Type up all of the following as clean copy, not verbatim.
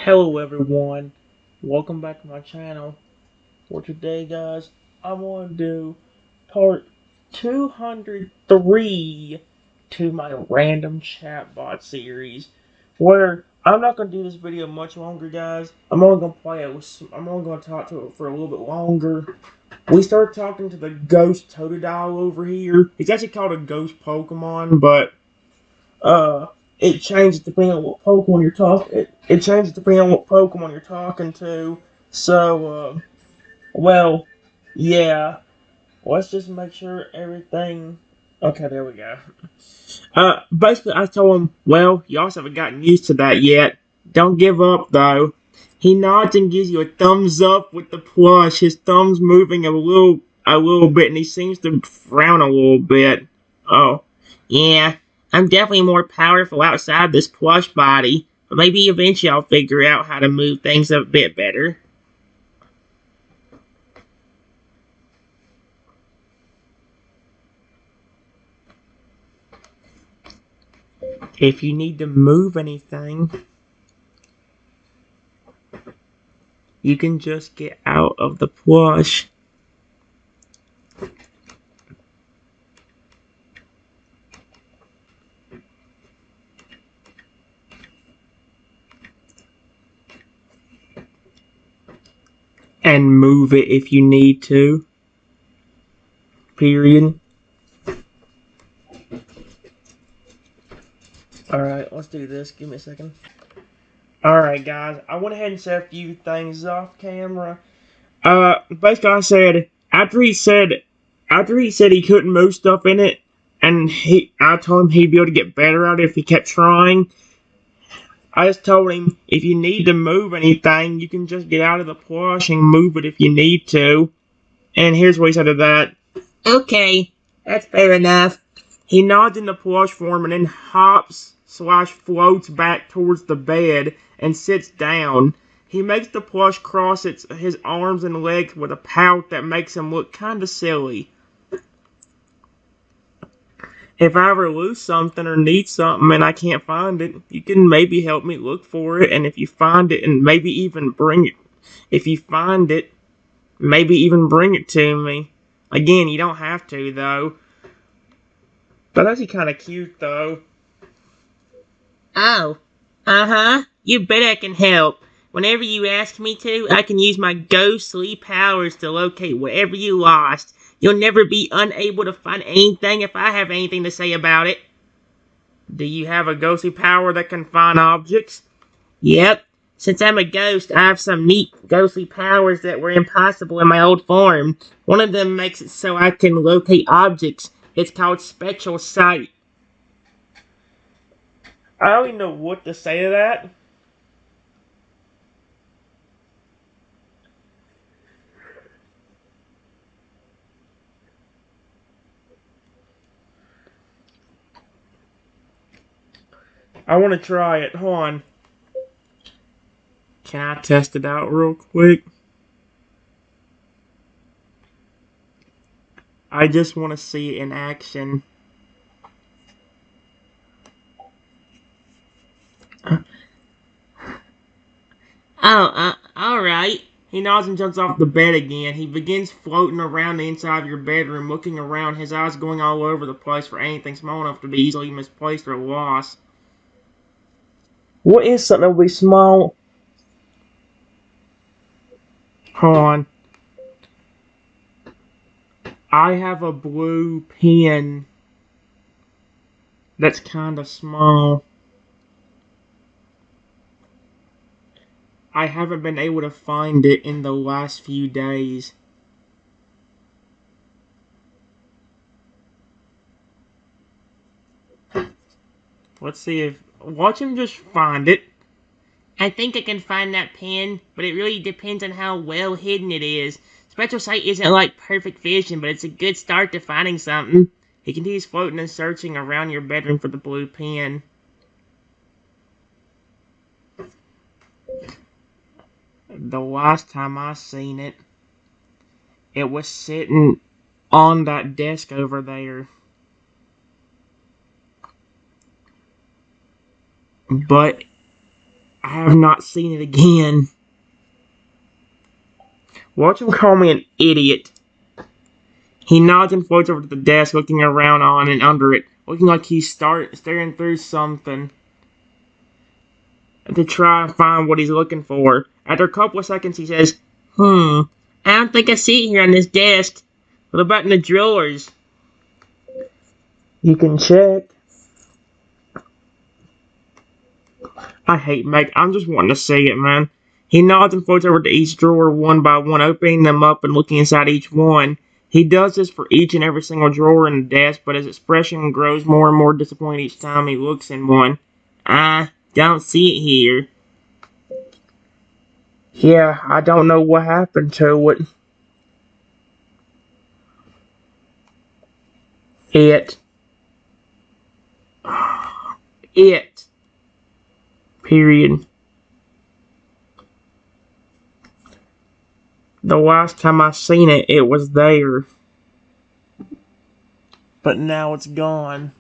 Hello everyone, welcome back to my channel. For today guys, I want to do part 203 to my random chatbot series, where I'm not going to do this video much longer guys. I'm only going to talk to it for a little bit longer. We started talking to the ghost Totodile over here. It's actually called a ghost Pokemon, but uh, it changes depending on what Pokemon you're talking. It changes depending on what Pokemon you're talking to. So, well, yeah. Let's just make sure everything. Okay, there we go. Basically, I told him, well, you also haven't gotten used to that yet. Don't give up, though. He nods and gives you a thumbs up with the plush. His thumb's moving a little bit, and he seems to frown a little bit. Oh, yeah. I'm definitely more powerful outside this plush body. But maybe eventually I'll figure out how to move things a bit better. If you need to move anything, you can just get out of the plush. And move it if you need to. Period. Alright, let's do this. Give me a second. Alright, guys. I went ahead and said a few things off camera. Basically, after he said he couldn't move stuff in it, and I told him he'd be able to get better at it if he kept trying. I just told him, if you need to move anything, you can just get out of the plush and move it if you need to. And here's what he said to that. Okay, that's fair enough. He nods in the plush form and then hops/floats back towards the bed and sits down. He makes the plush cross his arms and legs with a pout that makes him look kinda silly. If I ever lose something or need something and I can't find it, you can maybe help me look for it, and if you find it and maybe even bring it. If you find it, maybe even bring it to me. Again, you don't have to, though. But that's kind of cute, though. Oh, uh-huh. You bet I can help. Whenever you ask me to, I can use my ghostly powers to locate whatever you lost. You'll never be unable to find anything if I have anything to say about it. Do you have a ghostly power that can find objects? Yep. Since I'm a ghost, I have some neat ghostly powers that were impossible in my old form. One of them makes it so I can locate objects. It's called Special Sight. I don't even know what to say to that. I want to try it. Hold on. Can I test it out real quick? I just want to see it in action. Alright. He nods and jumps off the bed again. He begins floating around the inside of your bedroom, looking around, his eyes going all over the place for anything small enough to be easily misplaced or lost. What is something that will be small? Hold on. I have a blue pen that's kind of small. I haven't been able to find it in the last few days. Let's see if... Watch him just find it. I think I can find that pen, but it really depends on how well hidden it is. Special Sight isn't like perfect vision, but it's a good start to finding something. He continues floating and searching around your bedroom for the blue pen. The last time I seen it, it was sitting on that desk over there. But I have not seen it again. Watch him call me an idiot. He nods and floats over to the desk, looking around on and under it, looking like he's staring through something to try and find what he's looking for. After a couple of seconds, he says, I don't think I see it here on this desk. What about in the drawers? You can check. I hate Meg. I'm just wanting to see it, man. He nods and floats over to each drawer one by one, opening them up and looking inside each one. He does this for each and every single drawer in the desk, but his expression grows more and more disappointed each time he looks in one. I don't see it here. Yeah, I don't know what happened to it. It. It. Period. The last time I seen it, it was there. But now it's gone.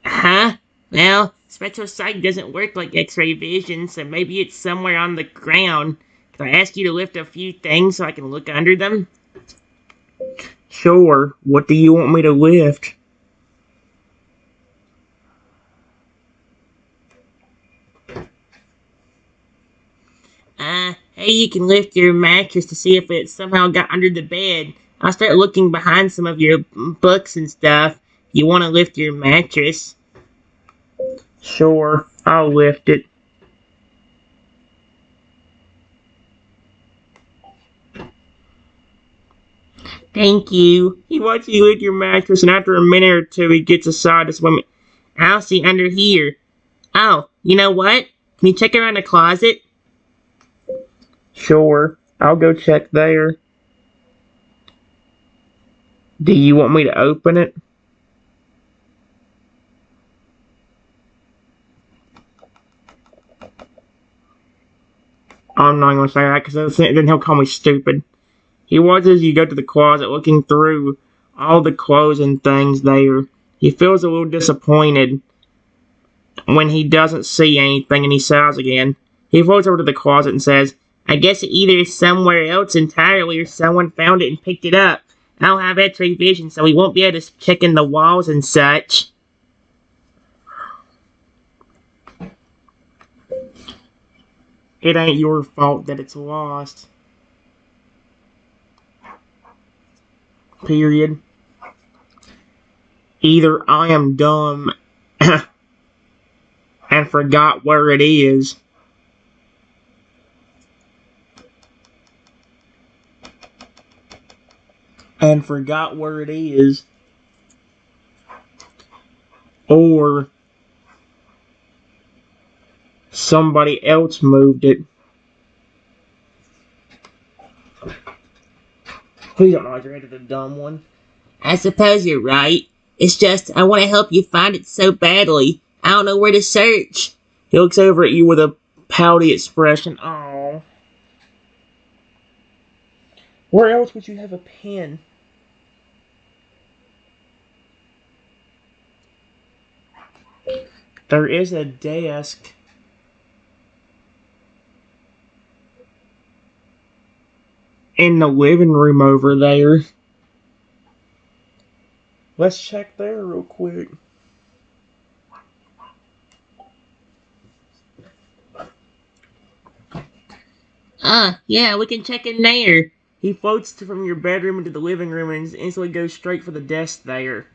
Huh? Well, spectral sight doesn't work like X-ray vision, so maybe it's somewhere on the ground. Can I ask you to lift a few things so I can look under them? Sure. What do you want me to lift? Hey, you can lift your mattress to see if it somehow got under the bed. I'll start looking behind some of your books and stuff. You want to lift your mattress? Sure, I'll lift it. Thank you. He watches you lift your mattress, and after a minute or two, he gets aside to swim. I'll see under here. Oh, you know what? Can you check around the closet? Sure, I'll go check there. Do you want me to open it? I'm not going to say that because then he'll call me stupid. He watches you go to the closet looking through all the clothes and things there. He feels a little disappointed when he doesn't see anything and he sighs again. He floats over to the closet and says, I guess it either is somewhere else entirely or someone found it and picked it up. I don't have X-ray vision, so he won't be able to check in the walls and such. It ain't your fault that it's lost. Period. Either I am dumb and forgot where it is, or somebody else moved it. Please don't nod your head at the dumb one. I suppose you're right. It's just, I want to help you find it so badly. I don't know where to search. He looks over at you with a pouty expression. Oh. Where else would you have a pen? There is a desk. In the living room over there. Let's check there real quick. Yeah, we can check in there. He floats from your bedroom into the living room and instantly goes straight for the desk there.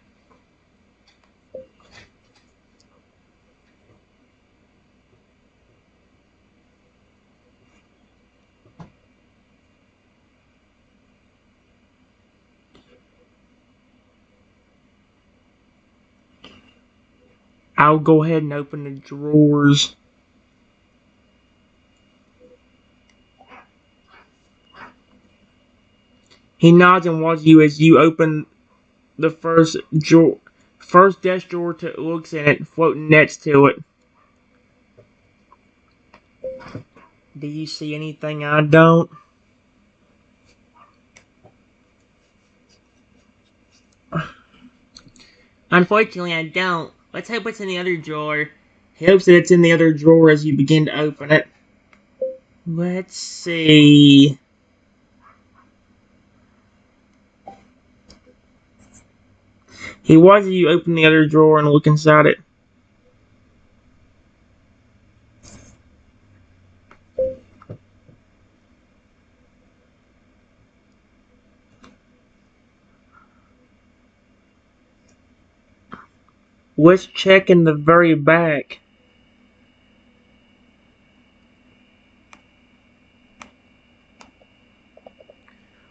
I'll go ahead and open the drawers. He nods and watches you as you open the first desk drawer to looks in it, floating next to it. Do you see anything I don't? Unfortunately, I don't. Let's hope it's in the other drawer. He hopes that it's in the other drawer as you begin to open it. Let's see. He watches you open the other drawer and look inside it. Let's check in the very back.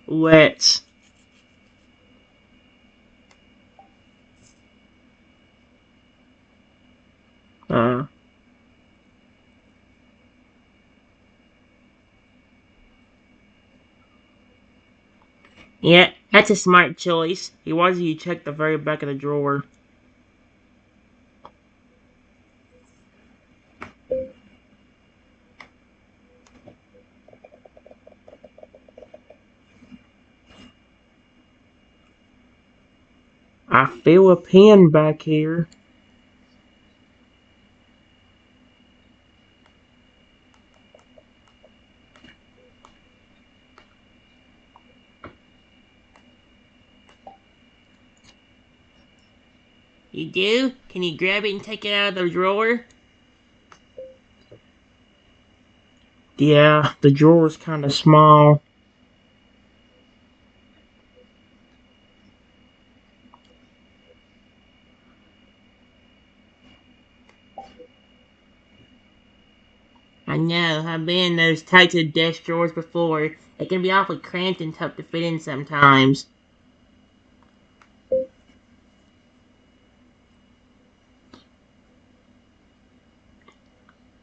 Let's. Yeah, that's a smart choice. He watches you check the very back of the drawer. I feel a pen back here. You do? Can you grab it and take it out of the drawer? Yeah, the drawer's kind of small. I know, I've been in those types of desk drawers before. They can be awfully cramped and tough to fit in sometimes.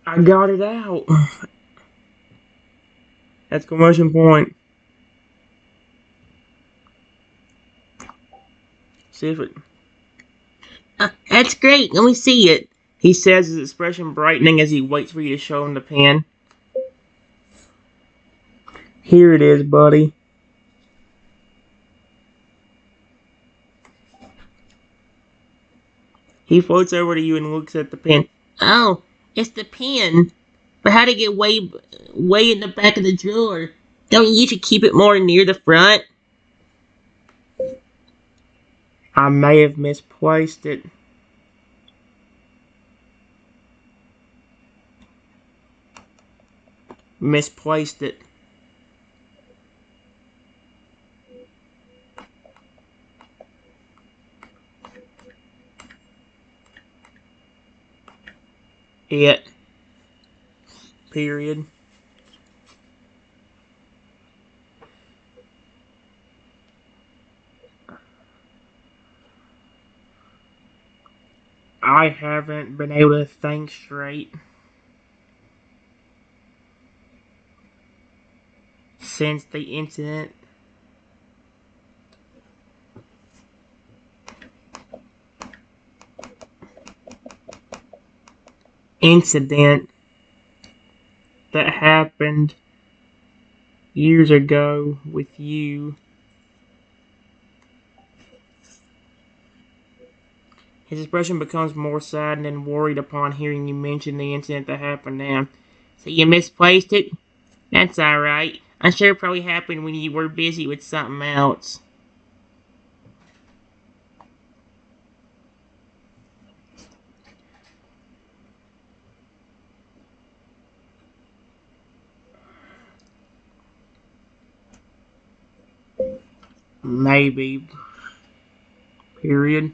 I got it out. Exclamation point. See if it... that's great, let me see it. He says, his expression brightening as he waits for you to show him the pen. Here it is, buddy. He floats over to you and looks at the pen. Oh, it's the pen. But how'd it get way in the back of the drawer? Don't you usually keep it more near the front? I may have misplaced it. Misplaced it. It. Period. I haven't been able to think straight since the incident. That happened years ago with you. His expression becomes more saddened and worried upon hearing you mention the incident that happened now. So you misplaced it? That's alright. I'm sure it probably happened when you were busy with something else. Maybe. Period.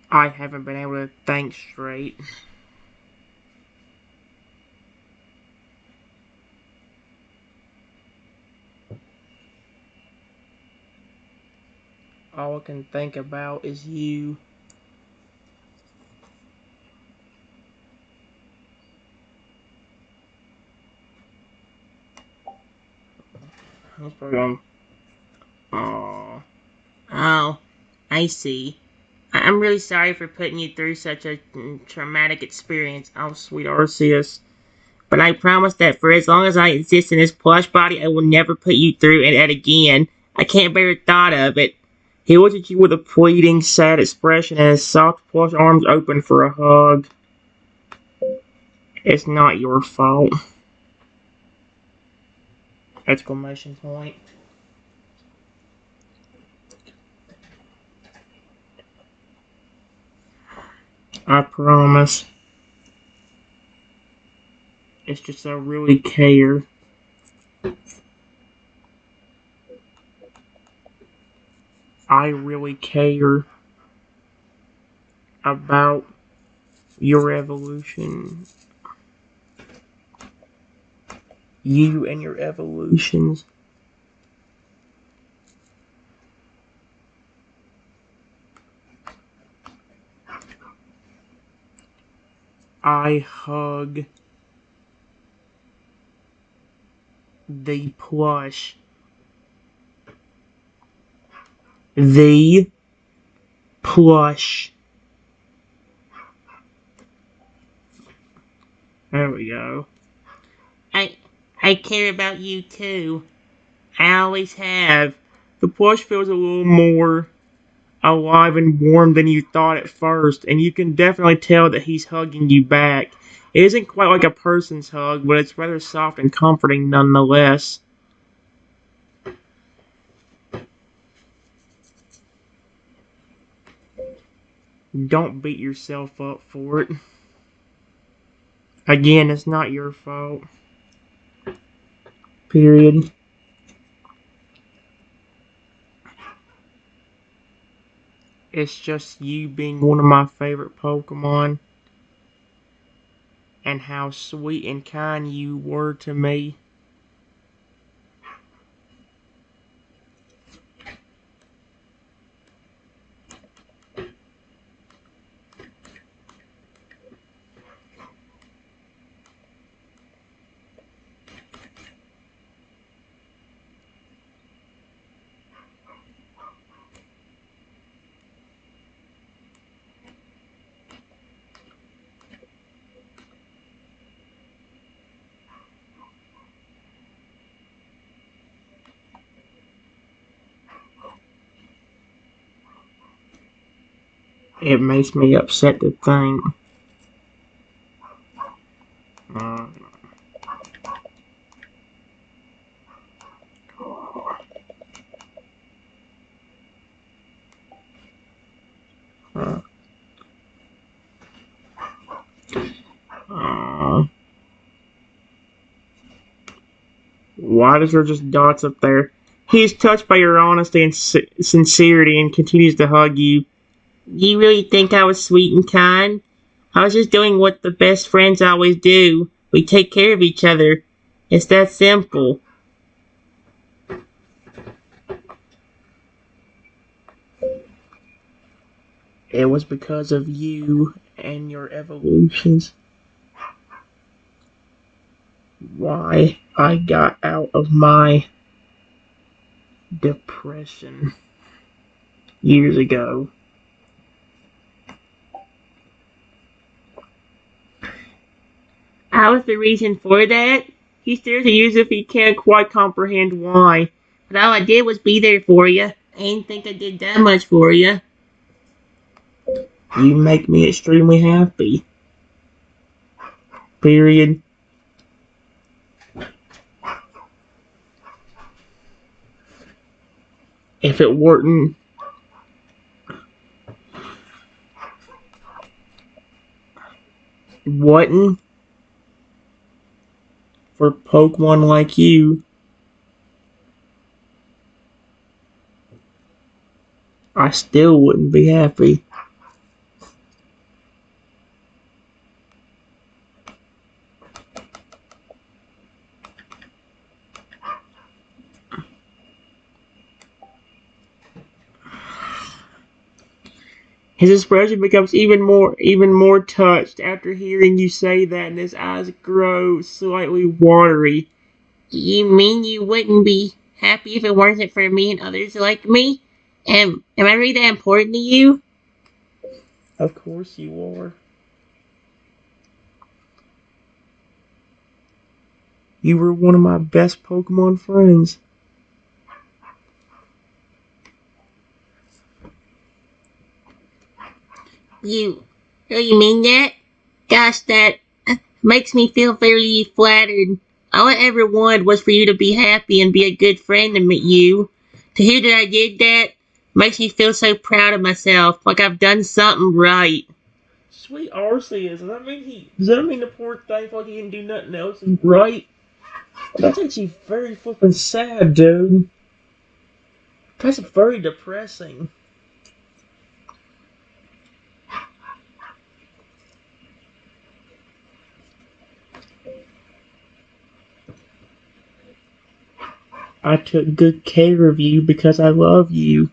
I haven't been able to think straight. All I can think about is you. Aww. Oh, I see. I'm really sorry for putting you through such a traumatic experience. Oh, sweet Arceus. But I promise that for as long as I exist in this plush body, I will never put you through it again. I can't bear the thought of it. He looked at you with a pleading, sad expression and his soft plush arms open for a hug. It's not your fault. Exclamation point. I promise. It's just I really care. I really care about your evolution. You and your evolutions. I hug the plush. The plush. There we go. I care about you too. I always have. The plush feels a little more alive and warm than you thought at first, and you can definitely tell that he's hugging you back. It isn't quite like a person's hug, but it's rather soft and comforting nonetheless. Don't beat yourself up for it. Again, it's not your fault. Period. It's just you being one of my favorite Pokemon, and how sweet and kind you were to me. It makes me upset to think. Uh, uh, uh, why is there just dots up there? He is touched by your honesty and sincerity and continues to hug you. You really think I was sweet and kind? I was just doing what the best friends always do. We take care of each other. It's that simple. It was because of you and your evolutions why I got out of my depression years ago. I was the reason for that. He stares at you as if he can't quite comprehend why. But all I did was be there for you. I didn't think I did that much for you. You make me extremely happy. Period. If it weren't for Pokemon like you, I still wouldn't be happy. His expression becomes even more touched after hearing you say that, and his eyes grow slightly watery. You mean you wouldn't be happy if it wasn't for me and others like me? Am I really that important to you? Of course you are. You were one of my best Pokemon friends. You mean that? Gosh, that makes me feel very flattered. All I ever wanted was for you to be happy and be a good friend to meet you. To hear that I did that makes me feel so proud of myself, like I've done something right. Sweet Arceus, does that mean the poor thing felt like he didn't do nothing else right? That's actually very flippin' sad, dude. That's very depressing. I took good care of you because I love you.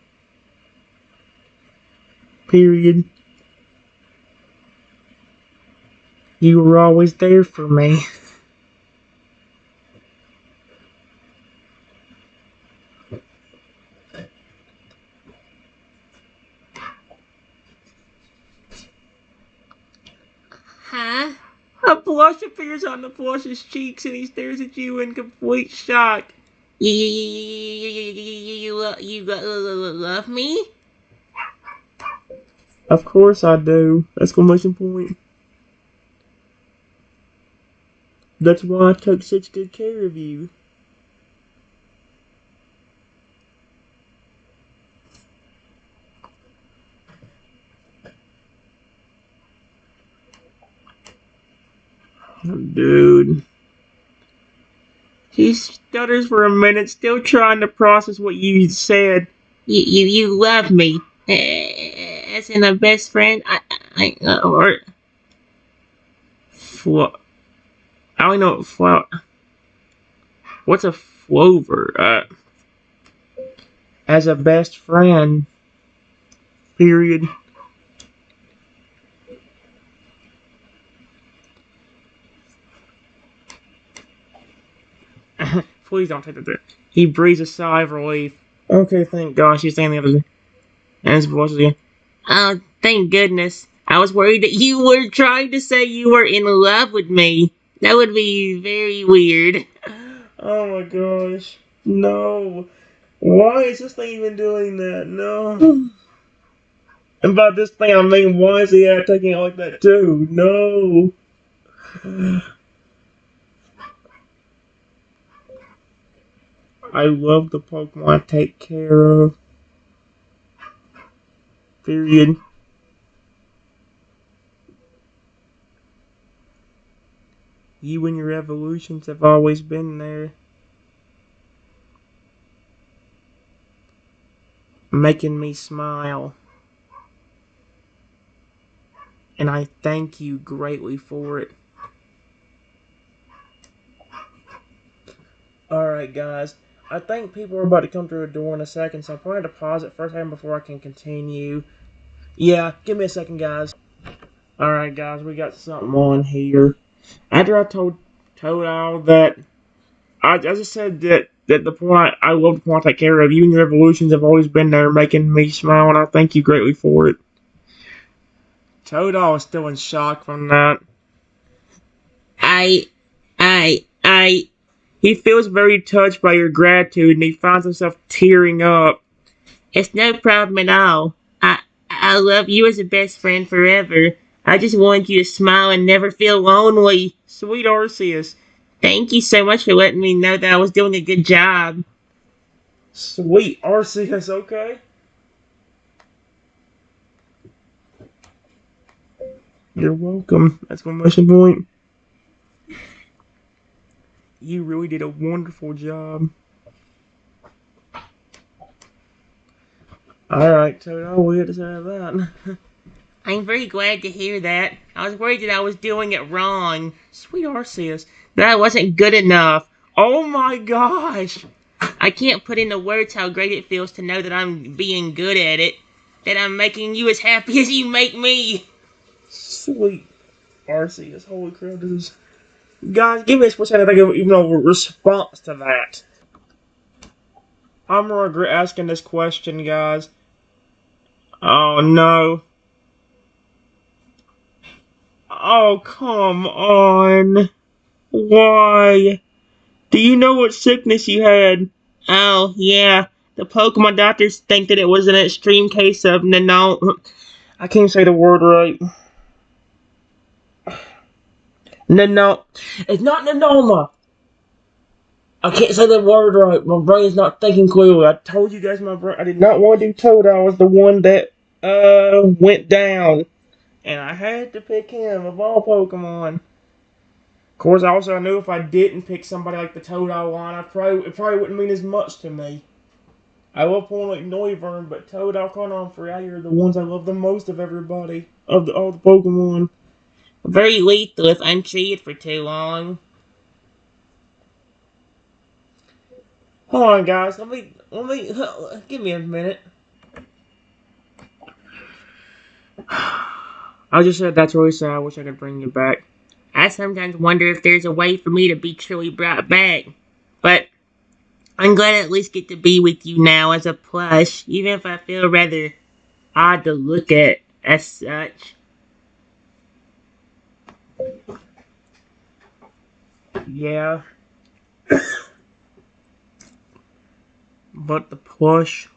Period. You were always there for me. Huh? A blush appears on the blush's cheeks and he stares at you in complete shock. You love me? Of course I do! Exclamation point. That's why I took such good care of you. Dude. He stutters for a minute, still trying to process what you said. You love me. As in a best friend? Or Flo- I don't know what what's a flover? As a best friend. Period. Please don't take that. He breathes a sigh of relief. Okay, thank gosh, he's saying the other thing. And his voice again. oh, thank goodness. I was worried that you were trying to say you were in love with me. That would be very weird. Oh my gosh. No. Why is this thing even doing that? No. And by this thing I mean, why is he taking it like that too? No. I love the Pokemon I take care of. Period. You and your evolutions have always been there. Making me smile. And I thank you greatly for it. Alright, guys. I think people are about to come through a door in a second, so I'm probably going to pause it first time before I can continue. Yeah, give me a second, guys. Alright, guys, we got something on here. After I told all that, I just said that the point I love the point I take care of. You and your evolutions have always been there, making me smile, and I thank you greatly for it. Toadall is still in shock from that. I, I. He feels very touched by your gratitude, and he finds himself tearing up. It's no problem at all. I love you as a best friend forever. I just want you to smile and never feel lonely. Sweet Arceus. Thank you so much for letting me know that I was doing a good job. Sweet Arceus, okay? You're welcome. Exclamation point. You really did a wonderful job. Alright, Toadall, we had to say that. I'm very glad to hear that. I was worried that I was doing it wrong. Sweet Arceus. That I wasn't good enough. Oh my gosh! I can't put into words how great it feels to know that I'm being good at it. That I'm making you as happy as you make me. Sweet Arceus. Holy crap, this is... Guys, give me a split second to think of even a response to that. I'm gonna regret asking this question, guys. Oh no. Oh, come on. Why? Do you know what sickness you had? Oh, yeah. The Pokemon doctors think that it was an extreme case of I can't say the word right. No. It's not Nanoma. I can't say the word right. My brain's not thinking clearly. I told you guys my brain. I did not want to do Toad. I was the one that went down. And I had to pick him of all Pokemon. Of course, also I knew if I didn't pick somebody like the Totodile line, it probably wouldn't mean as much to me. I love Pokemon like Noivern, but Totodile, Carnivore, and Feraligatr are the ones I love the most of everybody. Of all the Pokemon. very lethal if untreated for too long. Hold on, guys. Give me a minute. I just said that's really sad. I wish I could bring you back. I sometimes wonder if there's a way for me to be truly brought back. But I'm glad I at least get to be with you now as a plush, even if I feel rather odd to look at as such. Yeah. But the plush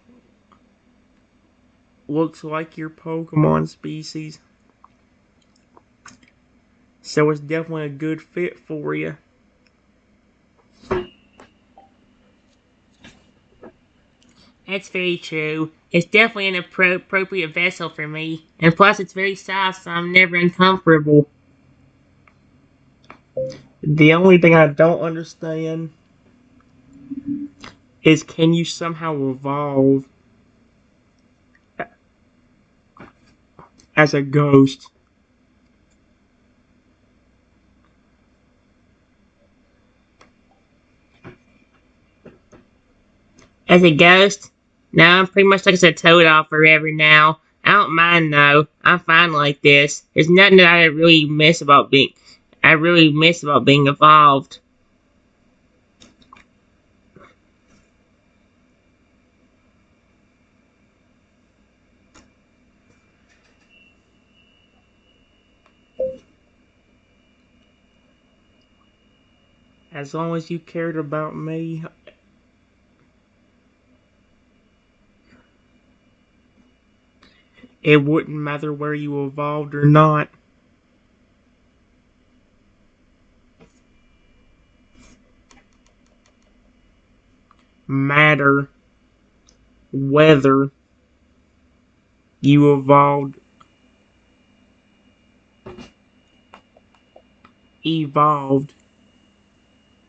looks like your Pokemon species. So it's definitely a good fit for you. That's very true. It's definitely an appropriate vessel for me. And plus, it's very soft, so I'm never uncomfortable. The only thing I don't understand is can you somehow evolve as a ghost? As a ghost, no, I'm pretty much like a Totodile forever now. I don't mind though. I'm fine like this. There's nothing that I really miss about being. I really miss about being evolved. As long as you cared about me, it wouldn't matter where you evolved or not. Matter whether you evolved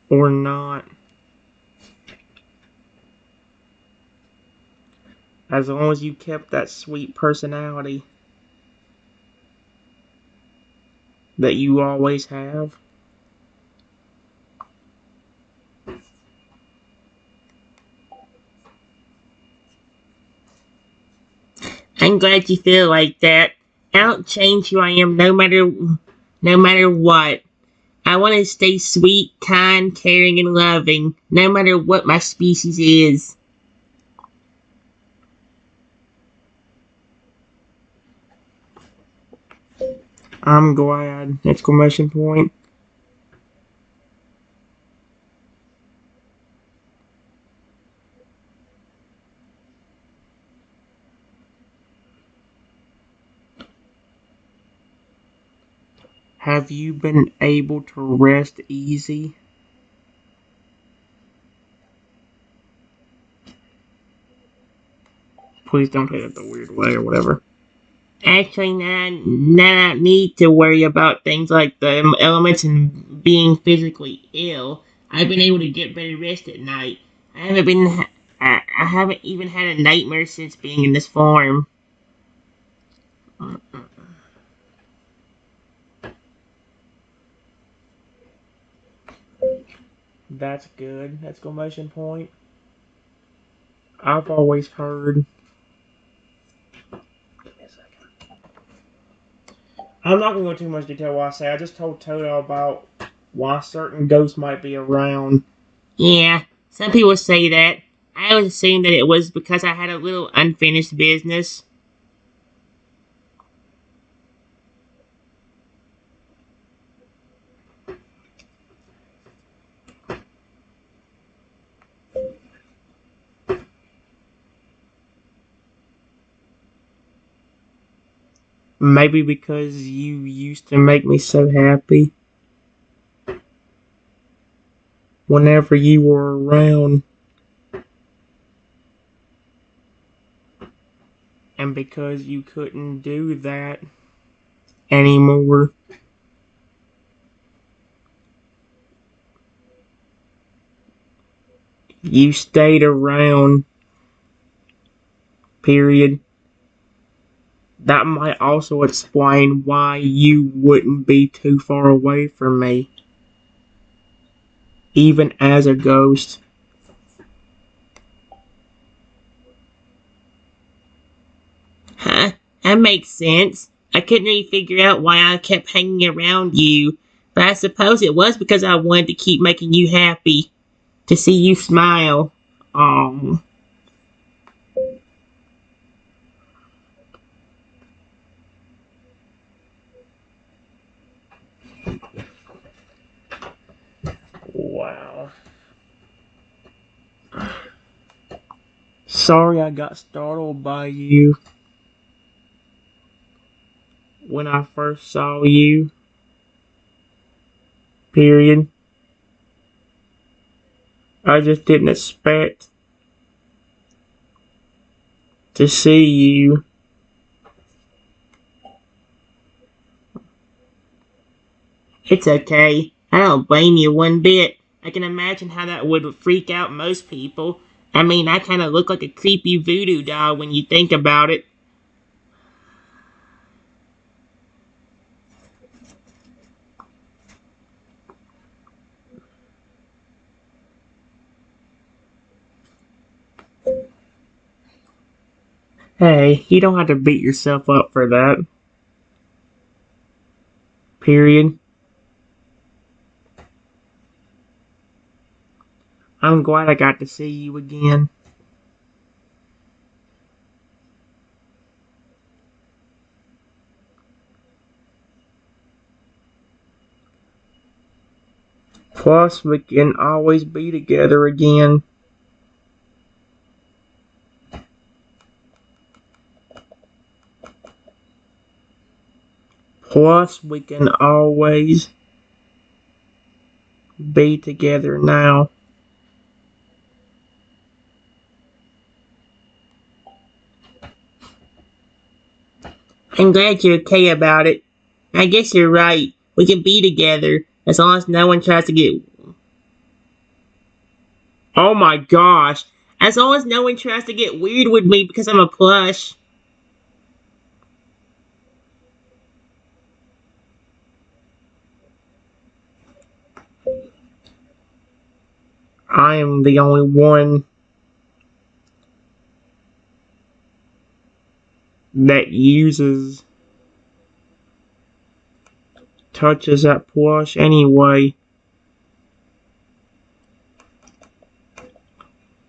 or not. As long as you kept that sweet personality that you always have. I'm glad you feel like that. I don't change who I am no matter what. I want to stay sweet, kind, caring, and loving, no matter what my species is. I'm glad! Exclamation point. Have you been able to rest easy? Please don't take it the weird way or whatever. Actually, not need to worry about things like the elements and being physically ill. I've been able to get better rest at night. I haven't even had a nightmare since being in this form. That's good! Exclamation point. I've always heard. Give me a second. I'm not gonna go too much detail why I say. I just told Toto about why certain ghosts might be around. Yeah, some people say that. I always assumed that it was because I had a little unfinished business. Maybe because you used to make me so happy whenever you were around. And because you couldn't do that anymore, you stayed around, period. That might also explain why you wouldn't be too far away from me, even as a ghost. Huh? That makes sense. I couldn't really figure out why I kept hanging around you, but I suppose it was because I wanted to keep making you happy, to see you smile. Um, Wow. Sorry I got startled by you when I first saw you, period. I just didn't expect to see you. it's okay. I don't blame you one bit. I can imagine how that would freak out most people. I mean, I kind of look like a creepy voodoo doll when you think about it. Hey, you don't have to beat yourself up for that, period. I'm glad I got to see you again. Plus, we can always be together again. Plus, we can always be together now. I'm glad you're okay about it. I guess you're right. We can be together as long as no one tries to get. Oh my gosh. As long as no one tries to get weird with me because I'm a plush. I am the only one that touches that plush anyway.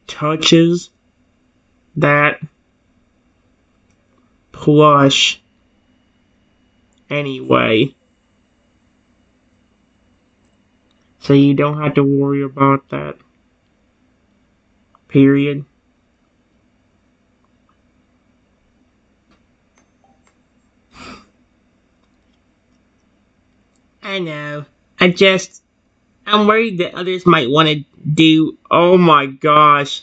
Touches that plush anyway. So you don't have to worry about that. Period. I know. I'm worried that others might want to do. Oh my gosh.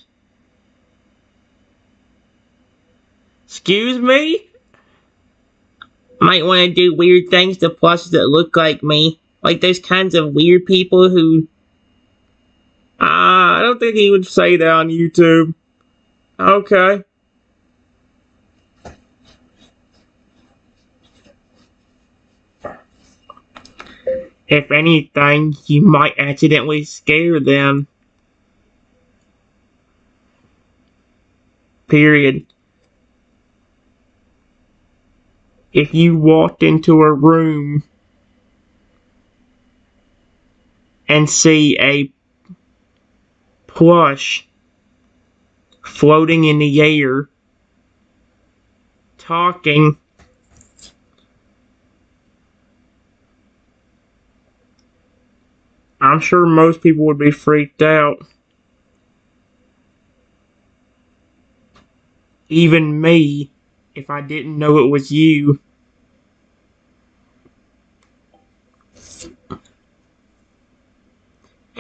Excuse me? Might want to do weird things to plushes that look like me. Like those kinds of weird people who. I don't think he would say that on YouTube. Okay. If anything, you might accidentally scare them. Period. If you walked into a room and see a plush floating in the air, talking, I'm sure most people would be freaked out. Even me, if I didn't know it was you.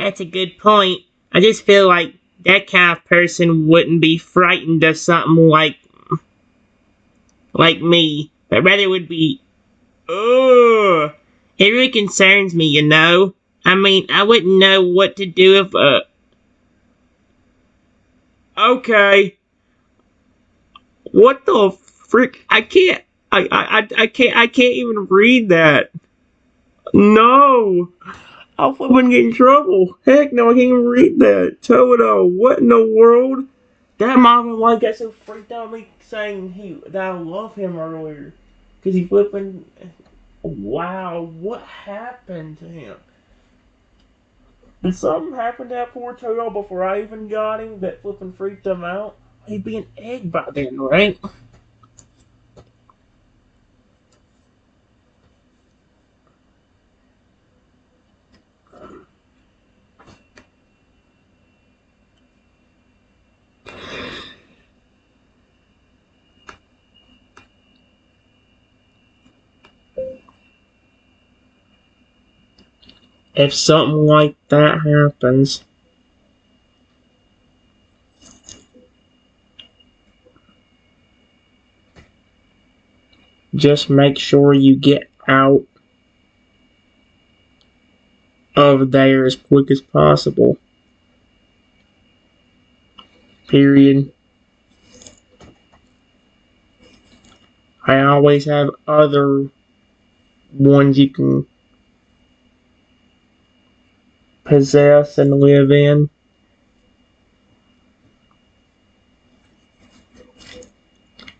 That's a good point. I just feel like that kind of person wouldn't be frightened of something like me, but rather would be, ugh. It really concerns me, you know? I mean, I wouldn't know what to do if, okay. What the frick? I can't even read that. No. I'll flippin' get in trouble. Heck no, I can't even read that. Toto, what in the world? That mom and wife got so freaked out me saying that I love him earlier. Cause he flippin', wow, what happened to him? Did something happen to that poor Toto before I even got him that flippin' freaked him out? He'd be an egg by then, right? If something like that happens, just make sure you get out of there as quick as possible. Period. I always have other ones you can possess and live in.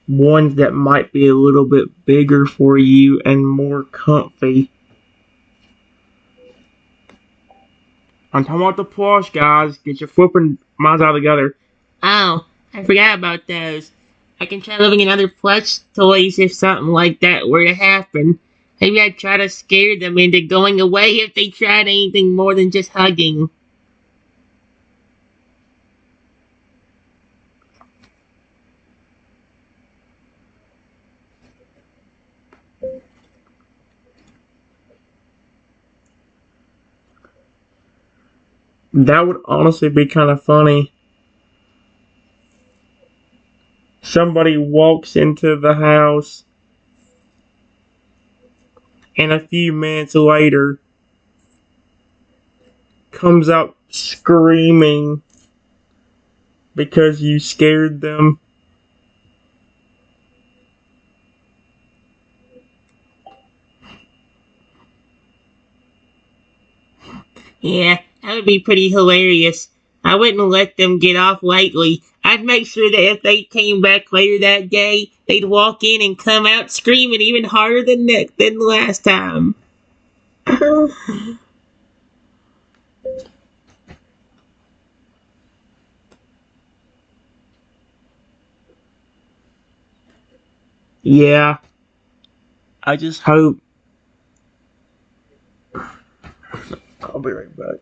Ones that might be a little bit bigger for you and more comfy. I'm talking about the plush, guys. Get your flipping minds out together. Oh, I forgot about those. I can try living in other plush toys if something like that were to happen. Maybe I'd try to scare them into going away if they tried anything more than just hugging. That would honestly be kind of funny. Somebody walks into the house, and a few minutes later comes out screaming because you scared them. Yeah, that would be pretty hilarious. I wouldn't let them get off lightly. I'd make sure that if they came back later that day, they'd walk in and come out screaming even harder than last time. Yeah, I just hope. I'll be right back.